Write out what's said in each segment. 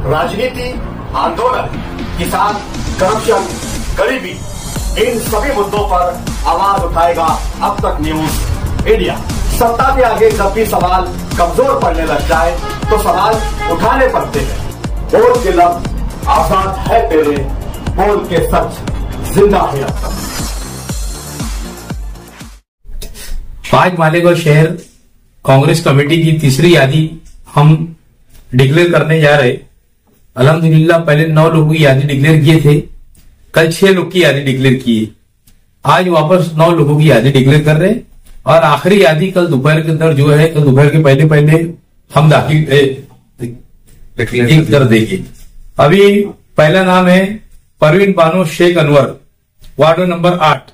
राजनीति, आंदोलन, किसान, करप्शन, गरीबी, इन सभी मुद्दों पर आवाज उठाएगा अब तक न्यूज इंडिया। सत्ता के आगे जब भी सवाल कमजोर पड़ने लग जाए तो सवाल उठाने पड़ते हैं। बोल के लफ्ज आजाद है तेरे, बोल के सच जिंदा है अब तक। 5 मालेगांव शहर कांग्रेस कमेटी की तीसरी यादी हम डिक्लेयर करने जा रहे। अल्हम्दुलिल्लाह पहले 9 लोगों की यादी डिक्लेयर किए थे, कल 6 लोग की यादी डिक्लेयर की। आज वापस 9 लोगों की यादी डिक्लेयर कर रहे और आखिरी यादी कल दोपहर के अंदर जो है, कल दोपहर के पहले हम दाखिल कर देंगे। अभी पहला नाम है Parveen Bano Shaikh Anwar, ward number 8।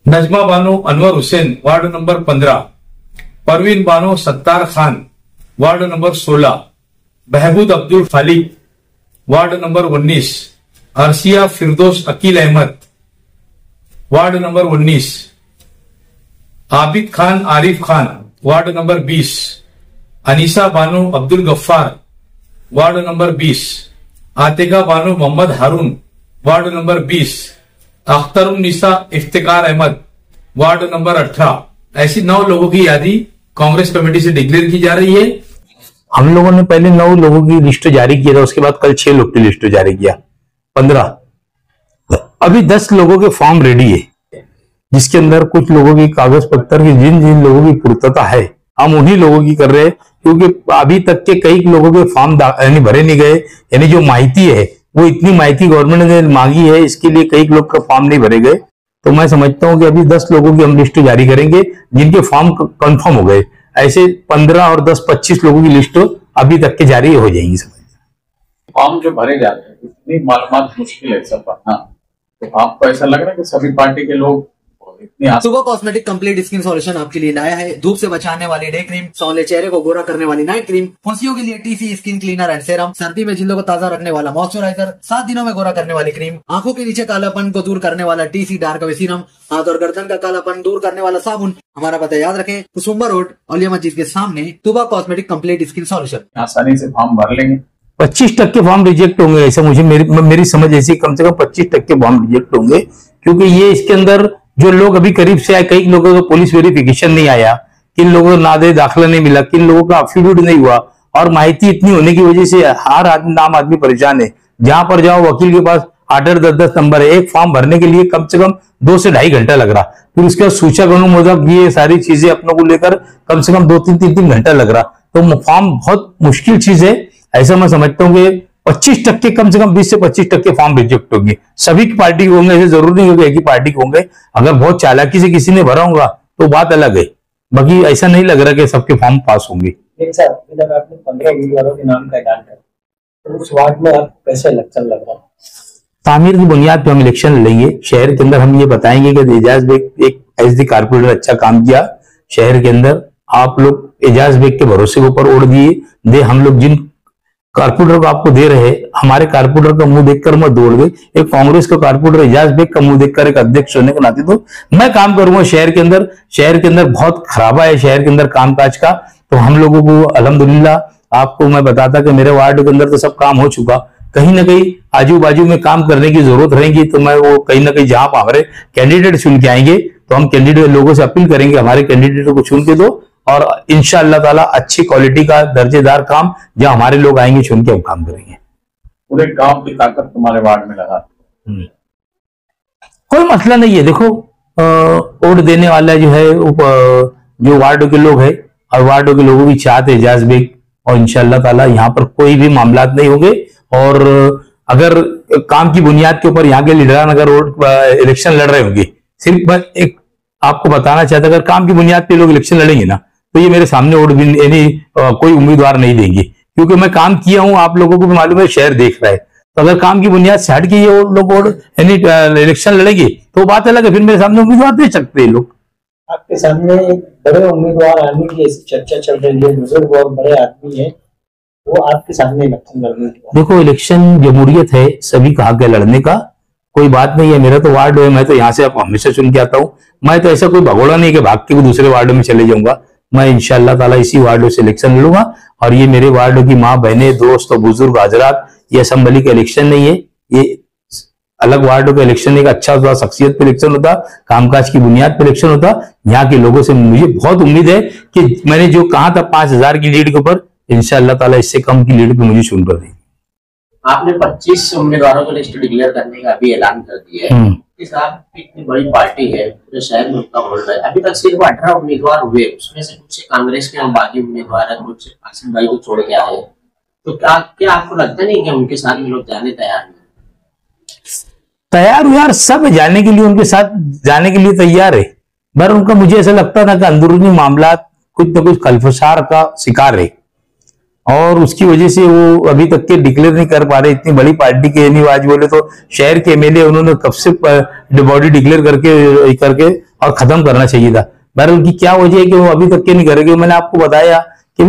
Najma Bano Anwar Hussain, ward number 15। Parveen Bano Sattar Khan, ward number 16। Behbood Abdul Khaliq, ward number 19। Arshiya Firdaus Aqeel Ahmed, ward number 19। Abid Khan Arif Khan, ward number 20। Anisa Bano Abdul Gaffar, ward number 20। Atika Bano Mohammed Haroon, ward number 20। Akhtarunnisa Iftikhar Ahmed, ward number 18। ऐसी 9 लोगों की यादी कांग्रेस कमेटी से डिक्लेयर की जा रही है। हम लोगों ने पहले 9 लोगों की लिस्ट जारी किया था, उसके बाद कल 6 लोग की लिस्ट जारी किया, 15। अभी 10 लोगों के फॉर्म रेडी है, जिसके अंदर कुछ लोगों की कागज पत्तर की जिन लोगों की पूर्तता है हम उन्हीं लोगों की कर रहे हैं, क्योंकि अभी तक के कई लोगों के फॉर्म यानी भरे नहीं गए। यानी जो माहिती है वो इतनी माहिती गवर्नमेंट ने मांगी है, इसके लिए कई लोग का फॉर्म नहीं भरे गए। तो मैं समझता हूं कि अभी 10 लोगों की हम लिस्ट जारी करेंगे जिनके फॉर्म कंफर्म हो गए। ऐसे 15 और 10 25 लोगों की लिस्ट अभी तक के जारी हो जाएंगी। फॉर्म जो भरे जाते हैं इतनी मालूमात मुश्किल है सब भरना, तो आपको ऐसा लग रहा है कि सभी पार्टी के लोग सुबह कॉस्मेटिक कंप्लीट स्किन सॉल्यूशन आपके लिए लाया है। धूप से बचाने वाली डे क्रीम, सौंदर्य चेहरे को गोरा करने वाली नाइट क्रीम, फुंसियों के लिए TC skin cleaner and serum, सर्दी में जिल्दों को ताजा रखने वाला मॉइस्चराइजर, 7 दिनों में गोरा करने वाली क्रीम, आंखों के नीचे कालापन को दूर करने वाला टीसी डार्क वे सीरम, हाथ और गर्दन का कालापन दूर करने वाला साबुन। हमारा पता याद रखें, कुसुम्बा रोड औलिया मस्जिद के सामने, सुबह कॉस्मेटिक कंप्लीट स्किन सॉल्यूशन। आसानी से फॉर्म भर लेंगे। 25% फॉर्म रिजेक्ट होंगे, ऐसा मुझे मेरी समझ ऐसी, कम से कम 25% फॉर्म रिजेक्ट होंगे, क्योंकि ये इसके अंदर जो लोग अभी करीब से आए, कई लोगों का पुलिस वेरिफिकेशन नहीं आया, किन लोगों को नादे दाखिला नहीं मिला, किन लोगों का एफिडेविट नहीं हुआ, और माहिती इतनी होने की वजह से हर आम आदमी परेशान है। जहां पर जाओ वकील के पास 8-8, 10-10 नंबर है। एक फॉर्म भरने के लिए कम से कम 2 से ढाई घंटा लग रहा, फिर उसके बाद सूचना अनुमोदक ये सारी चीजें अपनों को लेकर कम से कम 2-3 घंटा लग रहा। तो फॉर्म बहुत मुश्किल चीज है। ऐसा मैं समझता हूँ कि 25% कम से कम 20 से 25% फॉर्म रिजेक्ट होंगे। सभी की पार्टी के होंगे, ऐसे जरूर नहीं होगा एक ही पार्टी के होंगे। अगर बहुत चालाकी से किसी ने भरा होगा तो बात अलग है, बाकी ऐसा नहीं लग रहा कि सबके फॉर्म पास होंगे। जब आपने 15 उम्मीदवारों के नाम का ऐलान किया तो उस वार्ड में आपको कैसे इलेक्शन लग रहा है? तामीर की बुनियाद पर हम इलेक्शन लड़ेंगे। शहर के अंदर हम ये बताएंगे कि एजाज बेग एक एसडी कारपोरेटर अच्छा काम किया शहर के अंदर। आप लोग एजाज बेग के भरोसे के ऊपर ओढ़ दिए हम लोग जिन कारपोरेटर को आपको दे रहे, हमारे कारपोरेटर का मुंह देखकर मत दौड़ गए। एक कांग्रेस का कारपोरेटर एजाज बेग का मुंह देखकर एक अध्यक्ष होने के नाते तो मैं काम करूंगा शहर के अंदर। शहर के अंदर बहुत खराबा है शहर के अंदर कामकाज का, तो हम लोगों को अल्हम्दुलिल्लाह आपको मैं बताता कि मेरे वार्ड के अंदर तो सब काम हो चुका। कहीं ना कहीं आजू बाजू में काम करने की जरूरत रहेगी, तो मैं वो कहीं ना कहीं जहां हमारे कैंडिडेट चुन के आएंगे तो हम कैंडिडेट लोगों से अपील करेंगे हमारे कैंडिडेट को चुन के दो, और इंशाअल्लाह ताला अच्छी क्वालिटी का दर्जेदार काम जहां हमारे लोग आएंगे चुन के हम काम करेंगे। पूरे गांव की ताकत तुम्हारे वार्ड में लगा। कोई मसला नहीं है। देखो वोट देने वाला जो है जो वार्डों के लोग है और वार्डों के लोगों की चाहत है एजाज बेग, और इंशाअल्लाह ताला यहाँ पर कोई भी मामला नहीं होंगे। और अगर काम की बुनियाद के ऊपर यहाँ के लीडरान अगर इलेक्शन लड़ रहे होंगे, सिर्फ बस एक आपको बताना चाहता, अगर काम की बुनियाद पे लोग इलेक्शन लड़ेंगे ना तो ये मेरे सामने वोट भी यानी कोई उम्मीदवार नहीं देंगे, क्योंकि मैं काम किया हूं, आप लोगों को भी मालूम है, शहर देख रहा है। तो अगर काम की बुनियाद से हट के ये लोग यानी इलेक्शन लड़ेंगे तो बात अलग है, फिर मेरे सामने उम्मीदवार दे सकते हैं लोग। आपके सामने एक बड़े उम्मीदवार आने की ऐसी चर्चा चल रही है, बुजुर्ग और बड़े आदमी है, वो आपके सामने इलेक्शन लड़ने की। देखो इलेक्शन जमहूरियत है, सभी का हक है लड़ने का, कोई बात नहीं है। मेरा तो वार्ड है, मैं तो यहाँ से आप हमेशा चुन के आता हूँ। मैं तो ऐसा कोई भगोड़ा नहीं कि भाग के दूसरे वार्ड में चले जाऊंगा। मैं इंशाअल्लाह ताला इसी वार्डों से इलेक्शन लड़ूंगा। और ये मेरे वार्डों की माँ बहनें, दोस्त और बुजुर्ग हजरात, ये असेंबली का इलेक्शन नहीं है, ये अलग वार्डों का इलेक्शन एक अच्छा होता, शख्सियत पे इलेक्शन होता, कामकाज की बुनियाद पे इलेक्शन होता। यहाँ के लोगों से मुझे बहुत उम्मीद है कि मैंने जो कहा था 5,000 की लीड के ऊपर, इंशाअल्लाह ताला इससे कम की लीड पे मुझे चुन कर देंगे। आपने 25 उम्मीदवारों की लिस्ट डिक्लेयर करने का अभी ऐलान कर दिया है। इस आपकी इतनी बड़ी पार्टी है, पूरे शहर में उनका होल्ड है, अभी तक सिर्फ 18 उम्मीदवार हुए, उसमें से कुछ कांग्रेस के बागी उम्मीदवार है, कुछ आसिम भाई को छोड़ के आए, तो क्या आपको लगता नहीं कि उनके साथ में लोग जाने तैयार हैं? तैयार हो यार, सब जाने के लिए, उनके साथ जाने के लिए तैयार है, पर उनका मुझे ऐसा लगता था कि अंदरूनी मामला कुछ न कुछ खलफसार का शिकार है और उसकी वजह से वो अभी तक के डिक्लेयर नहीं कर पा रहे। इतनी बड़ी पार्टी के नहीं, आज बोले तो शहर के एमएलए उन्होंने कब से बॉडी डिक्लेयर करके और खत्म करना चाहिए था। बहरहाल उनकी क्या वजह है कि वो अभी तक के नहीं करेंगे। मैंने आपको बताया कि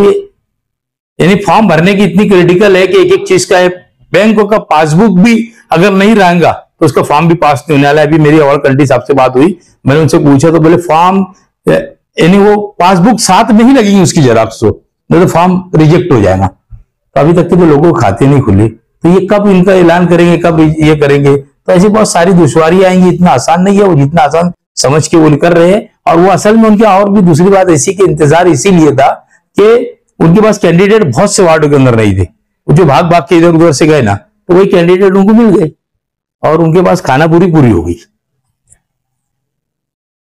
यानी फॉर्म भरने की इतनी क्रिटिकल है कि एक एक चीज का है। बैंकों का पासबुक भी अगर नहीं रहेगा तो उसका फॉर्म भी पास नहीं होने वाला है। अभी मेरी और कंट्री साहब से बात हुई, मैंने उनसे पूछा तो बोले फॉर्म यानी वो पासबुक साथ में ही लगेगी उसकी जेरॉक्स, तो फॉर्म रिजेक्ट हो जाएगा। तो अभी तक के तो लोगों के खाते नहीं खुले, तो ये कब इनका ऐलान करेंगे, कब ये करेंगे, तो ऐसी बहुत सारी दुश्वारी आएंगी। इतना आसान नहीं है, वो जितना आसान समझ के वो कर रहे हैं। और वो असल में उनके और भी दूसरी बात ऐसी कि इंतजार इसीलिए था कि उनके पास कैंडिडेट बहुत से वार्डों के अंदर नहीं थे, जो भाग भाग के इधर उधर से गए ना, तो वही कैंडिडेट उनको मिल गए और उनके पास खाना पूरी हो गई।